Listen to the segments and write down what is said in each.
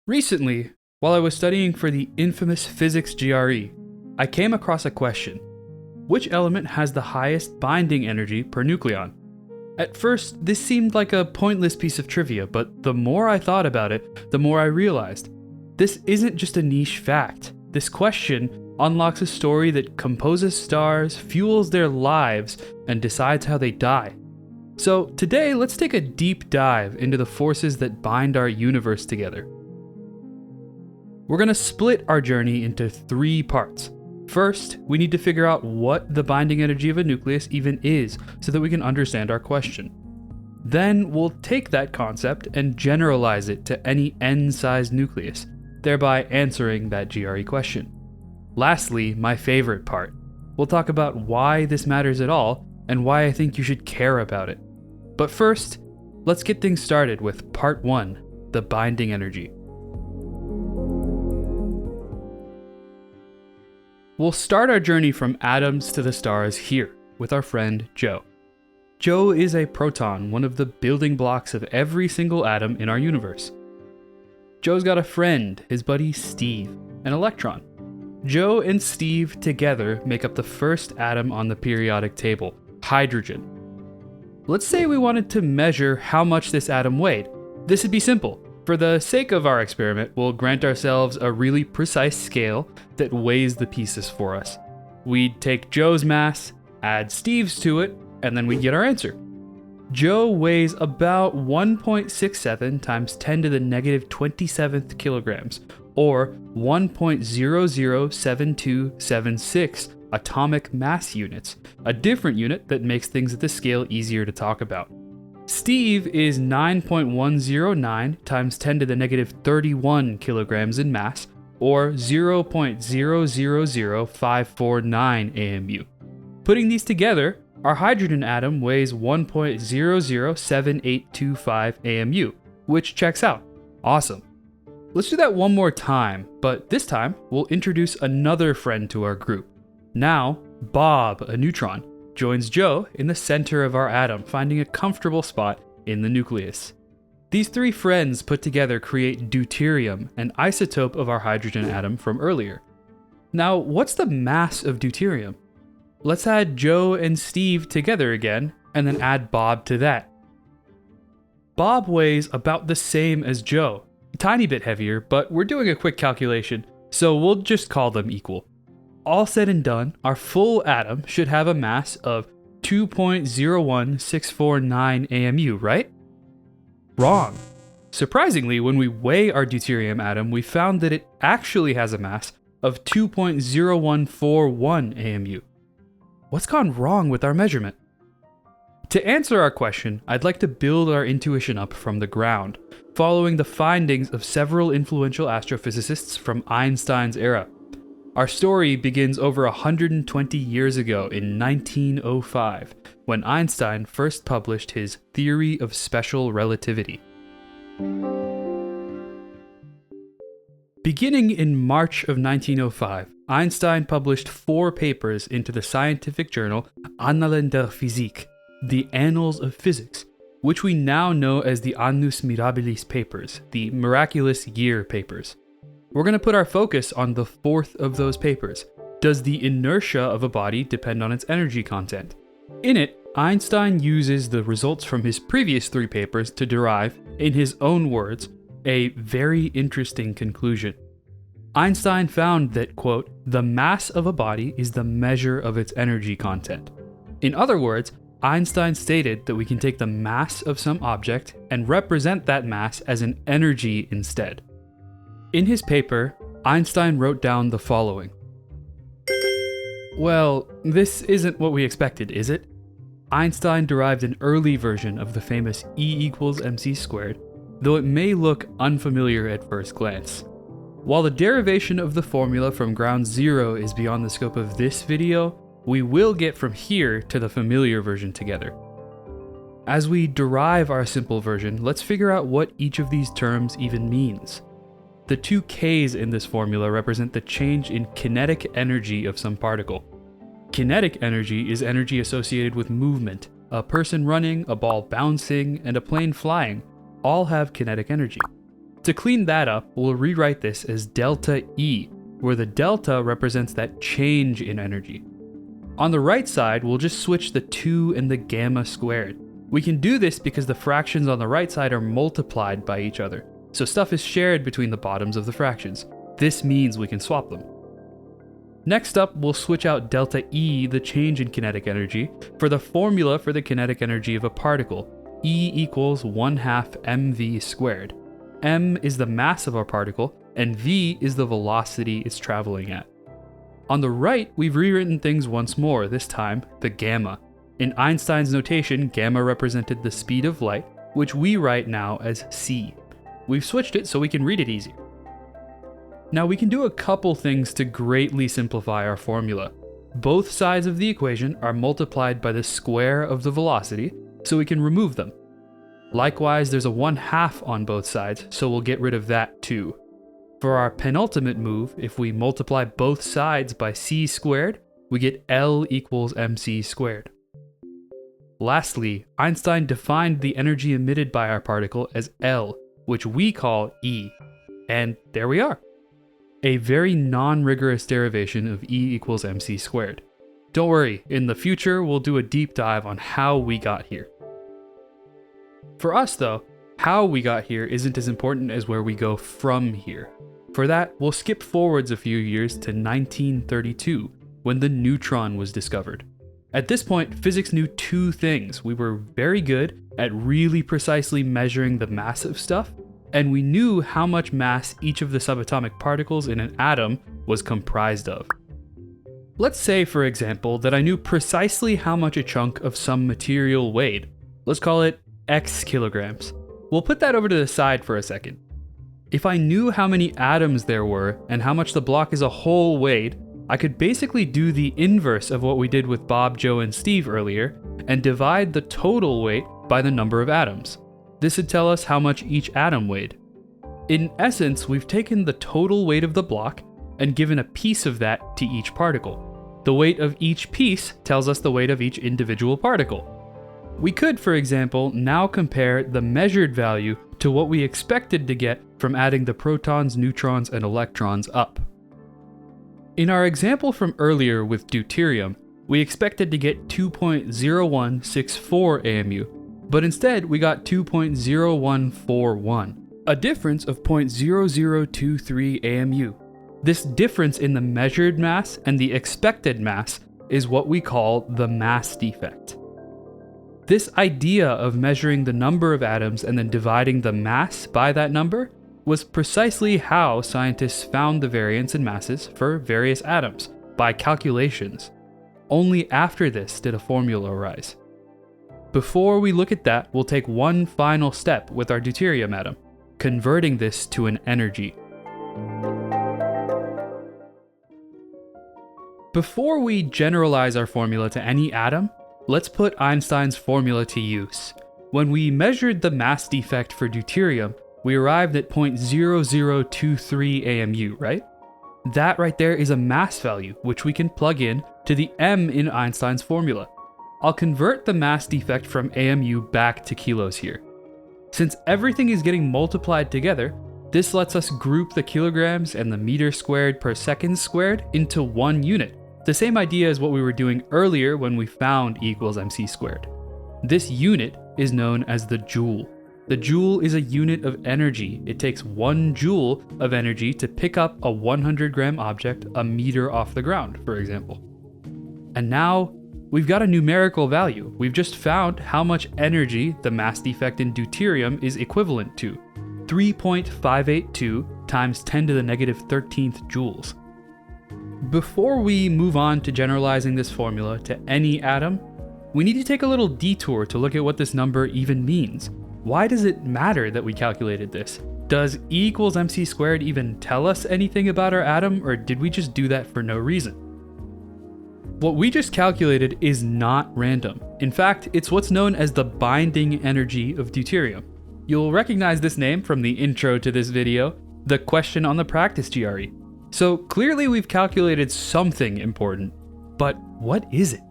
Recently, while I was studying for the infamous physics GRE, I came across a question. Which element has the highest binding energy per nucleon? At first, this seemed like a pointless piece of trivia, but the more I thought about it, the more I realized. This isn't just a niche fact. This question unlocks a story that composes stars, fuels their lives, and decides how they die. So today, let's take a deep dive into the forces that bind our universe together. We're going to split our journey into 3 parts. First, we need to figure out what the binding energy of a nucleus even is so that we can understand our question. Then we'll take that concept and generalize it to any n-sized nucleus, thereby answering that GRE question. Lastly, my favorite part. We'll talk about why this matters at all and why I think you should care about it. But first, let's get things started with part 1, the binding energy. We'll start our journey from atoms to the stars here, with our friend Joe. Joe is a proton, one of the building blocks of every single atom in our universe. Joe's got a friend, his buddy Steve, an electron. Joe and Steve together make up the first atom on the periodic table, hydrogen. Let's say we wanted to measure how much this atom weighed. This would be simple. For the sake of our experiment, we'll grant ourselves a really precise scale that weighs the pieces for us. We'd take Joe's mass, add Steve's to it, and then we'd get our answer. Joe weighs about 1.67 times 10 to the negative 27th kilograms, or 1.007276 atomic mass units, a different unit that makes things at the scale easier to talk about. Steve is 9.109 times 10 to the negative 31 kilograms in mass, or 0.000549 AMU. Putting these together, our hydrogen atom weighs 1.007825 AMU, which checks out. Awesome. Let's do that one more time, but this time we'll introduce another friend to our group. Now, Bob, a neutron, joins Joe in the center of our atom, finding a comfortable spot in the nucleus. These 3 friends put together create deuterium, an isotope of our hydrogen atom from earlier. Now, what's the mass of deuterium? Let's add Joe and Steve together again, and then add Bob to that. Bob weighs about the same as Joe, a tiny bit heavier, but we're doing a quick calculation, so we'll just call them equal. All said and done, our full atom should have a mass of 2.01649 AMU, right? Wrong. Surprisingly, when we weigh our deuterium atom, we found that it actually has a mass of 2.0141 AMU. What's gone wrong with our measurement? To answer our question, I'd like to build our intuition up from the ground, following the findings of several influential astrophysicists from Einstein's era. Our story begins over 120 years ago in 1905, when Einstein first published his theory of special relativity. Beginning in March of 1905, Einstein published 4 papers into the scientific journal Annalen der Physik, the Annals of Physics, which we now know as the Annus Mirabilis papers, the Miraculous Year papers. We're going to put our focus on the 4th of those papers. Does the inertia of a body depend on its energy content? In it, Einstein uses the results from his previous 3 papers to derive, in his own words, a very interesting conclusion. Einstein found that, quote, the mass of a body is the measure of its energy content. In other words, Einstein stated that we can take the mass of some object and represent that mass as an energy instead. In his paper, Einstein wrote down the following. Well, this isn't what we expected, is it? Einstein derived an early version of the famous E equals mc squared, though it may look unfamiliar at first glance. While the derivation of the formula from ground zero is beyond the scope of this video, we will get from here to the familiar version together. As we derive our simple version, let's figure out what each of these terms even means. The 2 K's in this formula represent the change in kinetic energy of some particle. Kinetic energy is energy associated with movement. A person running, a ball bouncing, and a plane flying all have kinetic energy. To clean that up, we'll rewrite this as delta E, where the delta represents that change in energy. On the right side, we'll just switch the 2 and the gamma squared. We can do this because the fractions on the right side are multiplied by each other, so stuff is shared between the bottoms of the fractions. This means we can swap them. Next up, we'll switch out delta E, the change in kinetic energy, for the formula for the kinetic energy of a particle. E equals 1/2 mv squared. M is the mass of our particle, and v is the velocity it's traveling at. On the right, we've rewritten things once more, this time the gamma. In Einstein's notation, gamma represented the speed of light, which we write now as c. We've switched it so we can read it easier. Now we can do a couple things to greatly simplify our formula. Both sides of the equation are multiplied by the square of the velocity, so we can remove them. Likewise, there's a 1/2 on both sides, so we'll get rid of that too. For our penultimate move, if we multiply both sides by c squared, we get L equals mc squared. Lastly, Einstein defined the energy emitted by our particle as L, which we call E. And there we are. A very non-rigorous derivation of E equals mc squared. Don't worry, in the future we'll do a deep dive on how we got here. For us though, how we got here isn't as important as where we go from here. For that, we'll skip forwards a few years to 1932, when the neutron was discovered. At this point, physics knew two things. We were very good at really precisely measuring the mass of stuff, and we knew how much mass each of the subatomic particles in an atom was comprised of. Let's say, for example, that I knew precisely how much a chunk of some material weighed. Let's call it X kilograms. We'll put that over to the side for a second. If I knew how many atoms there were and how much the block as a whole weighed, I could basically do the inverse of what we did with Bob, Joe, and Steve earlier, and divide the total weight by the number of atoms. This would tell us how much each atom weighed. In essence, we've taken the total weight of the block and given a piece of that to each particle. The weight of each piece tells us the weight of each individual particle. We could, for example, now compare the measured value to what we expected to get from adding the protons, neutrons, and electrons up. In our example from earlier with deuterium, we expected to get 2.0164 AMU, but instead we got 2.0141, a difference of 0.0023 AMU. This difference in the measured mass and the expected mass is what we call the mass defect. This idea of measuring the number of atoms and then dividing the mass by that number was precisely how scientists found the variance in masses for various atoms, by calculations. Only after this did a formula arise. Before we look at that, we'll take one final step with our deuterium atom, converting this to an energy. Before we generalize our formula to any atom, let's put Einstein's formula to use. When we measured the mass defect for deuterium, we arrived at 0.0023 AMU, right? That right there is a mass value, which we can plug in to the m in Einstein's formula. I'll convert the mass defect from AMU back to kilos here. Since everything is getting multiplied together, this lets us group the kilograms and the meter squared per second squared into one unit. The same idea as what we were doing earlier when we found E equals mc squared. This unit is known as the joule. The joule is a unit of energy. It takes 1 joule of energy to pick up a 100-gram object a meter off the ground, for example. And now, we've got a numerical value. We've just found how much energy the mass defect in deuterium is equivalent to. 3.582 times 10 to the negative 13th joules. Before we move on to generalizing this formula to any atom, we need to take a little detour to look at what this number even means. Why does it matter that we calculated this? Does E equals mc squared even tell us anything about our atom, or did we just do that for no reason? What we just calculated is not random. In fact, it's what's known as the binding energy of deuterium. You'll recognize this name from the intro to this video, the question on the practice GRE. So clearly we've calculated something important, but what is it?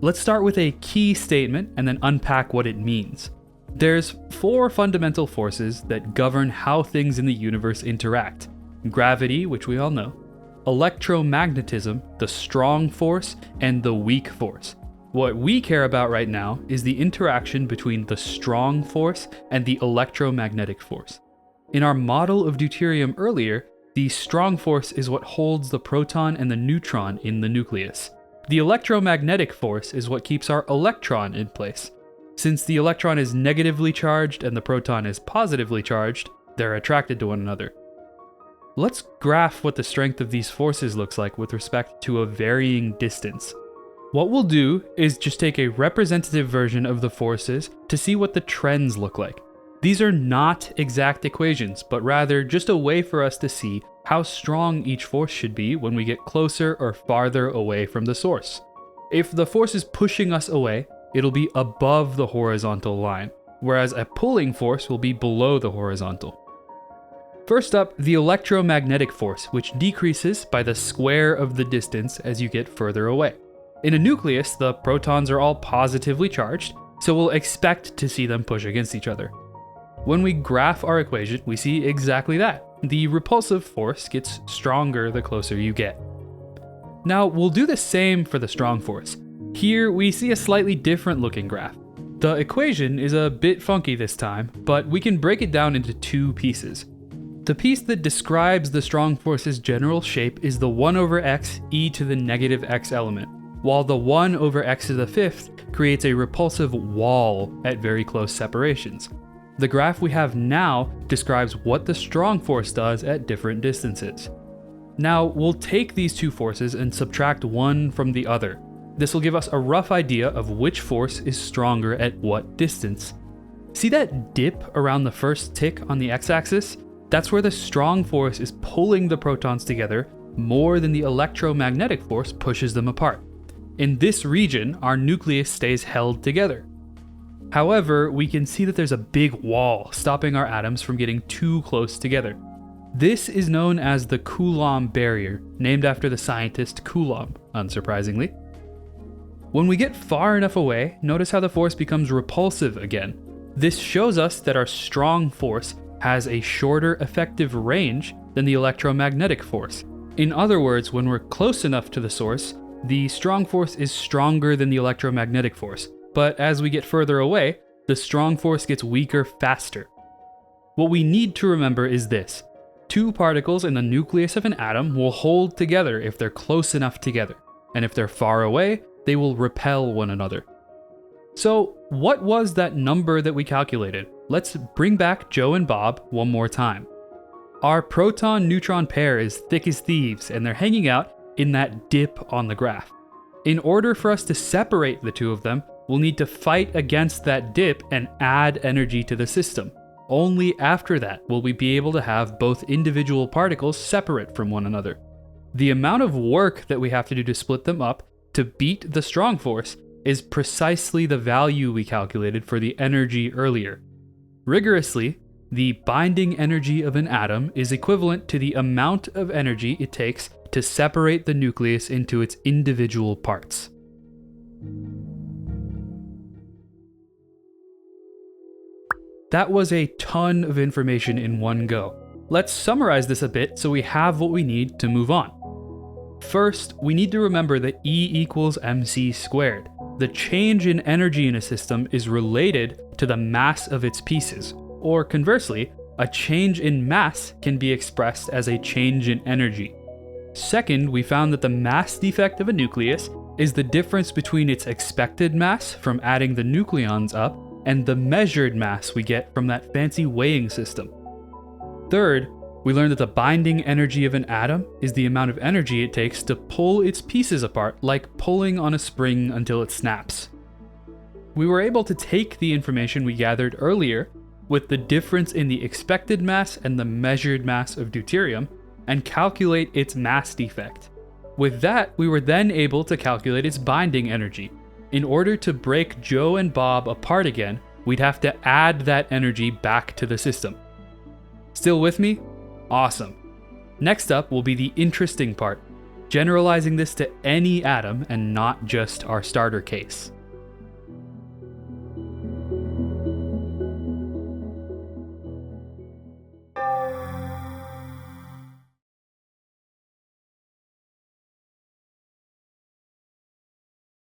Let's start with a key statement and then unpack what it means. There's 4 fundamental forces that govern how things in the universe interact. Gravity, which we all know, electromagnetism, the strong force, and the weak force. What we care about right now is the interaction between the strong force and the electromagnetic force. In our model of deuterium earlier, the strong force is what holds the proton and the neutron in the nucleus. The electromagnetic force is what keeps our electron in place. Since the electron is negatively charged and the proton is positively charged, they're attracted to one another. Let's graph what the strength of these forces looks like with respect to a varying distance. What we'll do is just take a representative version of the forces to see what the trends look like. These are not exact equations, but rather just a way for us to see how strong each force should be when we get closer or farther away from the source. If the force is pushing us away, it'll be above the horizontal line, whereas a pulling force will be below the horizontal. First up, the electromagnetic force, which decreases by the square of the distance as you get further away. In a nucleus, the protons are all positively charged, so we'll expect to see them push against each other. When we graph our equation, we see exactly that. The repulsive force gets stronger the closer you get. Now, we'll do the same for the strong force. Here, we see a slightly different looking graph. The equation is a bit funky this time, but we can break it down into 2 pieces. The piece that describes the strong force's general shape is the 1 over x e to the negative x element, while the 1 over x to the 5th creates a repulsive wall at very close separations. The graph we have now describes what the strong force does at different distances. Now, we'll take these 2 forces and subtract one from the other. This will give us a rough idea of which force is stronger at what distance. See that dip around the first tick on the x-axis? That's where the strong force is pulling the protons together more than the electromagnetic force pushes them apart. In this region, our nucleus stays held together. However, we can see that there's a big wall stopping our atoms from getting too close together. This is known as the Coulomb barrier, named after the scientist Coulomb, unsurprisingly. When we get far enough away, notice how the force becomes repulsive again. This shows us that our strong force has a shorter effective range than the electromagnetic force. In other words, when we're close enough to the source, the strong force is stronger than the electromagnetic force, but as we get further away, the strong force gets weaker faster. What we need to remember is this: 2 particles in the nucleus of an atom will hold together if they're close enough together, and if they're far away, they will repel one another. So, what was that number that we calculated? Let's bring back Joe and Bob one more time. Our proton-neutron pair is thick as thieves, and they're hanging out in that dip on the graph. In order for us to separate the 2 of them, we'll need to fight against that dip and add energy to the system. Only after that will we be able to have both individual particles separate from one another. The amount of work that we have to do to split them up to beat the strong force is precisely the value we calculated for the energy earlier. Rigorously, the binding energy of an atom is equivalent to the amount of energy it takes to separate the nucleus into its individual parts. That was a ton of information in one go. Let's summarize this a bit so we have what we need to move on. First, we need to remember that E equals mc squared. The change in energy in a system is related to the mass of its pieces, or conversely, a change in mass can be expressed as a change in energy. Second, we found that the mass defect of a nucleus is the difference between its expected mass from adding the nucleons up and the measured mass we get from that fancy weighing system. Third, we learned that the binding energy of an atom is the amount of energy it takes to pull its pieces apart, like pulling on a spring until it snaps. We were able to take the information we gathered earlier with the difference in the expected mass and the measured mass of deuterium and calculate its mass defect. With that, we were then able to calculate its binding energy. In order to break Joe and Bob apart again, we'd have to add that energy back to the system. Still with me? Awesome. Next up will be the interesting part, generalizing this to any atom and not just our starter case.